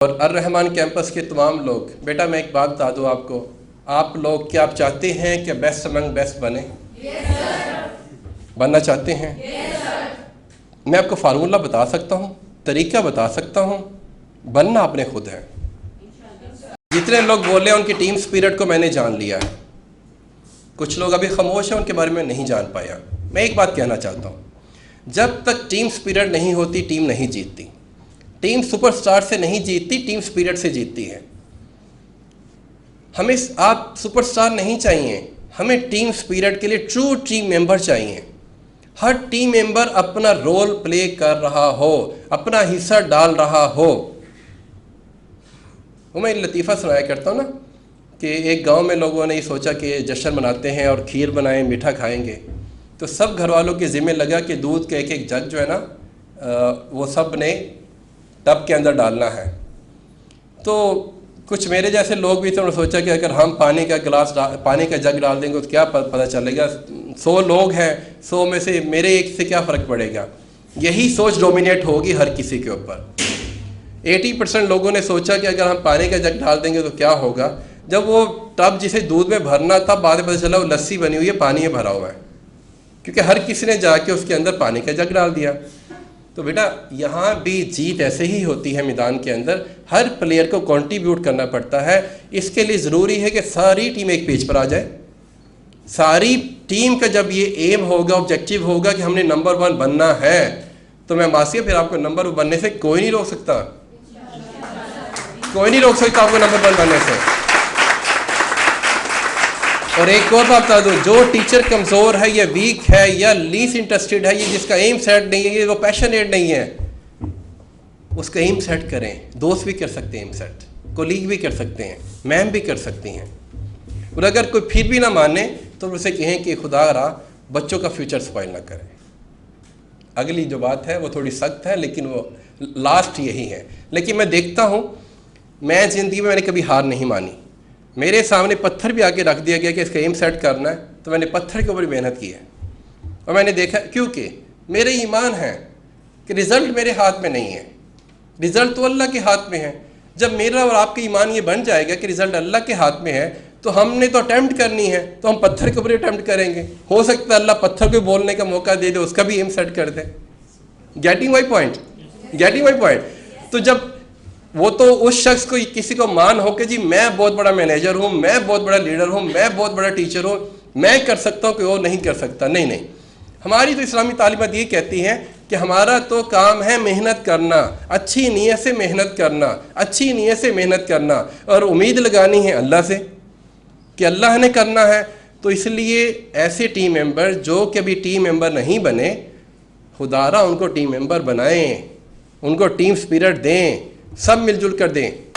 और अर्रहमान कैंपस के तमाम लोग, बेटा मैं एक बात बता दूँ आपको, आप लोग क्या आप चाहते हैं कि बेस्ट अमंग बेस्ट बने? बनना चाहते हैं? मैं आपको फार्मूला बता सकता हूँ, तरीका बता सकता हूँ, बनना आपने खुद है। जितने लोग बोले उनकी टीम स्पिरिट को मैंने जान लिया है, कुछ लोग अभी खामोश हैं, उनके बारे में नहीं जान पाया। मैं एक बात कहना चाहता हूँ, जब तक टीम स्पिरिट नहीं होती टीम नहीं जीतती। टीम सुपरस्टार से नहीं जीतती, टीम स्पिरिट से जीतती है। हमें आप सुपरस्टार नहीं चाहिए, हमें टीम स्पिरिट के लिए ट्रू टीम मेंबर चाहिए। हर टीम मेंबर अपना रोल प्ले कर रहा हो, अपना हिस्सा डाल रहा हो। वो मैं लतीफ़ा सुनाया करता हूँ ना कि एक गांव में लोगों ने ये सोचा कि जश्न मनाते हैं और खीर बनाएं, मीठा खाएंगे। तो सब घर वालों के ज़िम्मे लगा कि दूध का एक एक जग जो है ना वो सब ने टब के अंदर डालना है। तो कुछ मेरे जैसे लोग भी थे, उन्होंने सोचा कि अगर हम पानी का जग डाल देंगे तो क्या पता चलेगा, 100 लोग हैं, 100 में से मेरे एक से क्या फ़र्क पड़ेगा। यही सोच डोमिनेट होगी हर किसी के ऊपर। 80% लोगों ने सोचा कि अगर हम पानी का जग डाल देंगे तो क्या होगा। जब वो टब जिसे दूध में भरना था, बाद में पता चला वो लस्सी बनी हुई है, पानी में भरा हुआ है, क्योंकि हर किसी ने जाके उसके अंदर पानी का जग डाल दिया। तो बेटा यहाँ भी जीत ऐसे ही होती है मैदान के अंदर, हर प्लेयर को कंट्रीब्यूट करना पड़ता है। इसके लिए ज़रूरी है कि सारी टीम एक पेज पर आ जाए। सारी टीम का जब ये एम होगा, ऑब्जेक्टिव होगा कि हमने नंबर 1 बनना है, तो मैं मासिया फिर आपको नंबर 1 बनने से कोई नहीं रोक सकता, कोई नहीं रोक सकता आपको नंबर 1 बनने से। और एक और बात बता दूं, जो टीचर कमज़ोर है या वीक है या लीस्ट इंटरेस्टेड है, ये जिसका एम सेट नहीं है, ये वो पैशनेट नहीं है, उसका एम सेट करें। दोस्त भी कर सकते हैं एम सेट, कोलीग भी कर सकते हैं, मैम भी कर सकती हैं। और अगर कोई फिर भी ना माने तो उसे कहें कि खुदा रहा बच्चों का फ्यूचर स्पॉइल ना करें। अगली जो बात है वो थोड़ी सख्त है, लेकिन वो लास्ट यही है। लेकिन मैं देखता हूँ, मैं ज़िंदगी में मैंने कभी हार नहीं मानी। मेरे सामने पत्थर भी आके रख दिया गया कि इसका एम सेट करना है, तो मैंने पत्थर के ऊपर मेहनत की है। और मैंने देखा, क्योंकि मेरे ईमान है कि रिज़ल्ट मेरे हाथ में नहीं है, रिज़ल्ट तो अल्लाह के हाथ में है। जब मेरा और आपका ईमान ये बन जाएगा कि रिज़ल्ट अल्लाह के हाथ में है, तो हमने तो अटैम्प्ट करनी है, तो हम पत्थर के ऊपर अटैम्प्ट करेंगे। हो सकता है अल्लाह पत्थर को बोलने का मौका दे दे, उसका भी एम सेट कर दे। Getting my point, getting my point. तो जब वो तो उस शख्स को किसी को मान हो कि जी मैं बहुत बड़ा मैनेजर हूँ, मैं बहुत बड़ा लीडर हूँ, मैं बहुत बड़ा टीचर हूँ, मैं कर सकता हूँ कि वो नहीं कर सकता। नहीं नहीं, हमारी तो इस्लामी तालीमात ये कहती हैं कि हमारा तो काम है मेहनत करना, अच्छी नीयत से मेहनत करना, अच्छी नीयत से मेहनत करना, और उम्मीद लगानी है अल्लाह से कि अल्लाह ने करना है। तो इसलिए ऐसे टीम मेंबर जो कभी टीम मेंबर नहीं बने, खुदारा उनको टीम मेंबर बनाएं, उनको टीम स्पिरिट दें, सब मिलजुल कर दें।